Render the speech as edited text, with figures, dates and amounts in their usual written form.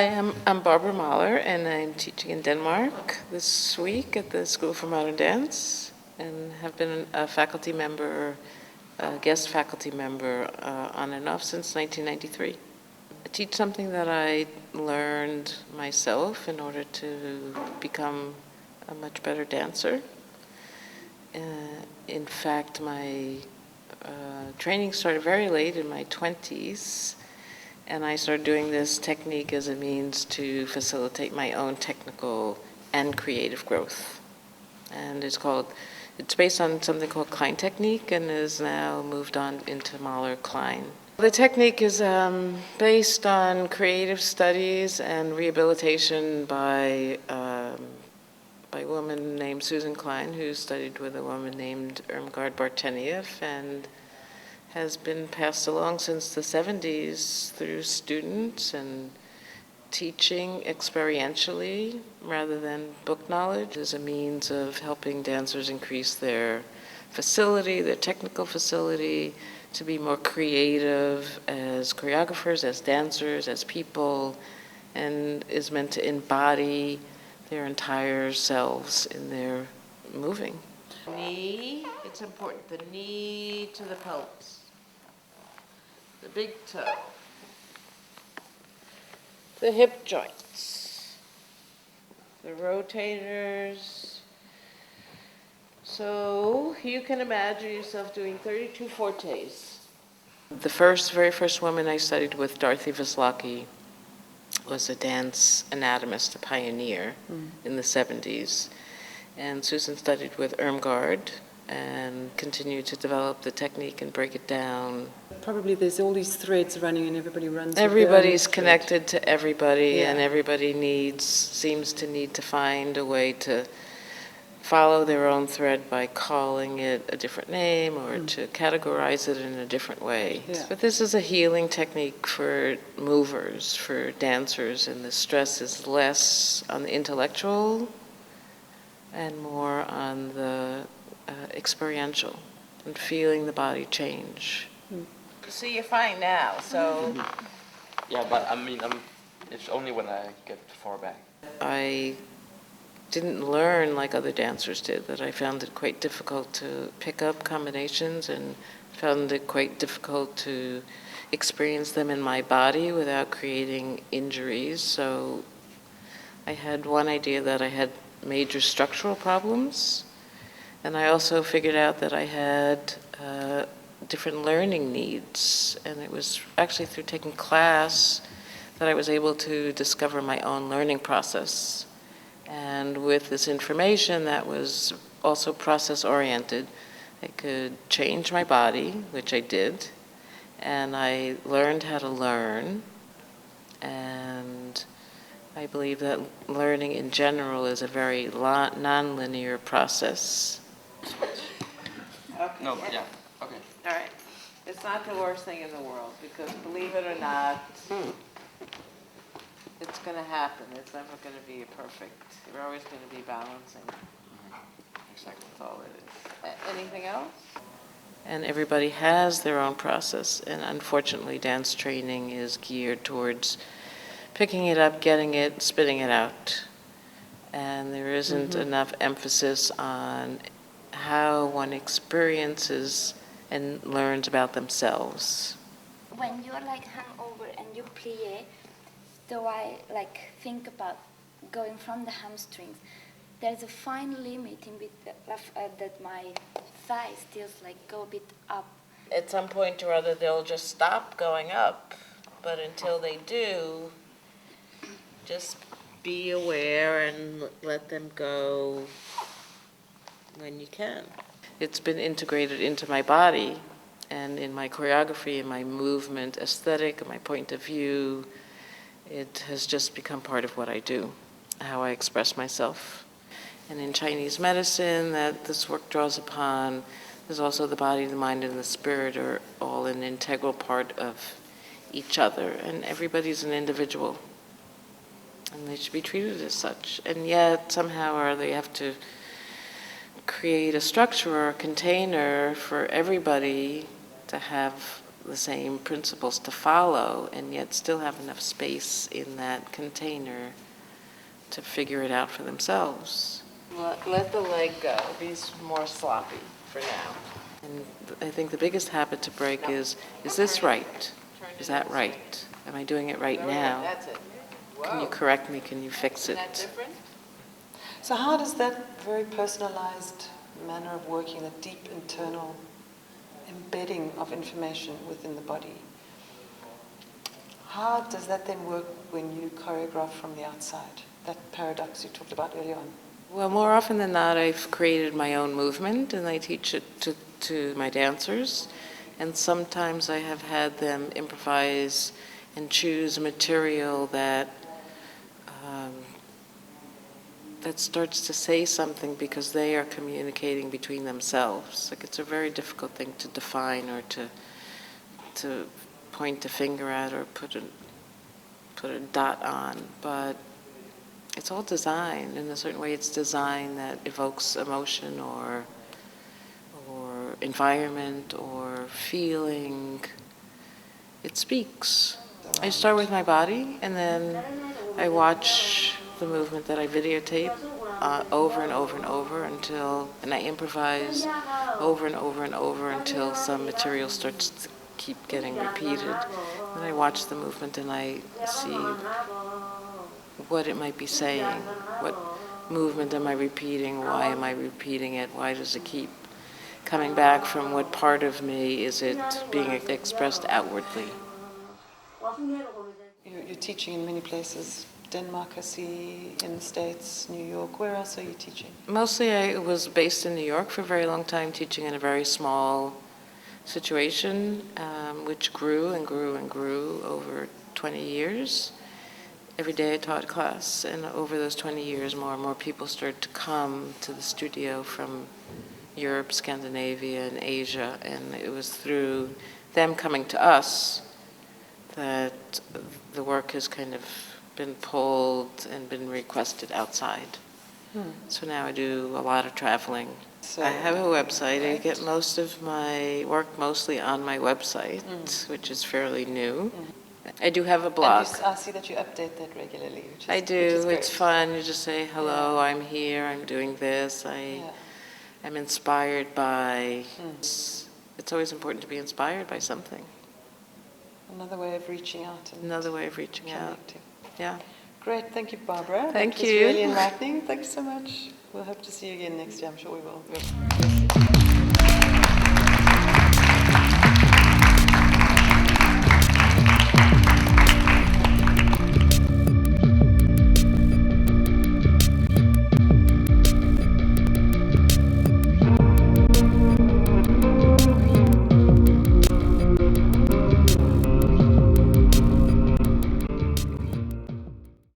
Hi, I'm Barbara Mahler, and I'm teaching in Denmark this week at the School for Modern Dance, and have been a faculty member, a guest faculty member on and off since 1993. I teach something that I learned myself in order to become a much better dancer. In fact, my training started very late in my 20s. And I started doing this technique as a means to facilitate my own technical and creative growth. And it's based on something called Klein Technique and is now moved on into Mahler Klein. The technique is based on creative studies and rehabilitation by a woman named Susan Klein, who studied with a woman named Irmgard Bartenieff, and has been passed along since the 70s through students and teaching experientially rather than book knowledge as a means of helping dancers increase their facility, their technical facility, to be more creative as choreographers, as dancers, as people, and is meant to embody their entire selves in their moving. Knee, it's important, the knee to the pelvis. The big toe, the hip joints, the rotators. So you can imagine yourself doing 32 fortes. The very first woman I studied with, Dorothy Vislaki, was a dance anatomist, a pioneer in the 70s. And Susan studied with Irmgard and continued to develop the technique and break it down. Probably there's all these threads running and everybody runs. Everybody's connected to everybody, and everybody seems to need to find a way to follow their own thread by calling it a different name or to categorize it in a different way. Yeah. But this is a healing technique for movers, for dancers, and the stress is less on the intellectual and more on the experiential and feeling the body change. See, you're fine now, so... Yeah, but I mean, it's only when I get far back. I didn't learn like other dancers did, that I found it quite difficult to pick up combinations and found it quite difficult to experience them in my body without creating injuries. So I had one idea that I had major structural problems, and I also figured out that I had different learning needs, and it was actually through taking class that I was able to discover my own learning process. And with this information that was also process-oriented, I could change my body, which I did, and I learned how to learn, and I believe that learning in general is a very non-linear process. No, yeah, okay. All right. It's not the worst thing in the world, because believe it or not, it's going to happen. It's never going to be perfect. You're always going to be balancing. Exactly. That's all it is. Anything else? And everybody has their own process, and unfortunately dance training is geared towards picking it up, getting it, spitting it out. And there isn't enough emphasis on how one experiences and learns about themselves. When you're like hung over and you plie, do I like think about going from the hamstrings? There's a fine limit in that my thighs still like go a bit up. At some point or other, they'll just stop going up. But until they do, just be aware and let them go when you can. It's been integrated into my body and in my choreography, in my movement aesthetic, my point of view. It has just become part of what I do, how I express myself. And in Chinese medicine, that this work draws upon, there's also the body, the mind, and the spirit are all an integral part of each other, and everybody's an individual. And they should be treated as such. And yet, somehow or other, you have to create a structure or a container for everybody to have the same principles to follow and yet still have enough space in that container to figure it out for themselves. Let the leg go. Be more sloppy for now. And I think the biggest habit to break is this right? Is that right? Am I doing it right now? That's it. Can you correct me? Can you fix Isn't that it? different? So how does that very personalized manner of working, that deep internal embedding of information within the body, how does that then work when you choreograph from the outside? That paradox you talked about earlier on. Well, more often than not, I've created my own movement and I teach it to my dancers. And sometimes I have had them improvise and choose material that starts to say something because they are communicating between themselves. Like, it's a very difficult thing to define or to point a finger at or put a dot on, but it's all designed in a certain way. It's design that evokes emotion or environment or feeling. It speaks. I start with my body and then I watch the movement that I videotape over and over and over and I improvise over and over and over until some material starts to keep getting repeated. Then I watch the movement and I see what it might be saying. What movement am I repeating? Why am I repeating it? Why does it keep coming back? From what part of me is it being expressed outwardly? You're teaching in many places. Denmark, I see, in the States, New York. Where else are you teaching? Mostly I was based in New York for a very long time, teaching in a very small situation, which grew and grew and grew over 20 years. Every day I taught class, and over those 20 years, more and more people started to come to the studio from Europe, Scandinavia, and Asia, and it was through them coming to us that the work has kind of been pulled and been requested outside. So now I do a lot of traveling. So, I have a website. I get most of my work mostly on my website, which is fairly new. I do have a blog. And I see that you update that regularly. Which is, I which do. is great. It's fun. You just say, hello, I'm here, I'm doing this. I'm inspired by... It's always important to be inspired by something. Another way of reaching out. And Another way of reaching out. connecting. Yeah. Great. Thank you, Barbara. Thank that was you. really enlightening. Thanks so much. We'll hope to see you again next year. I'm sure we will.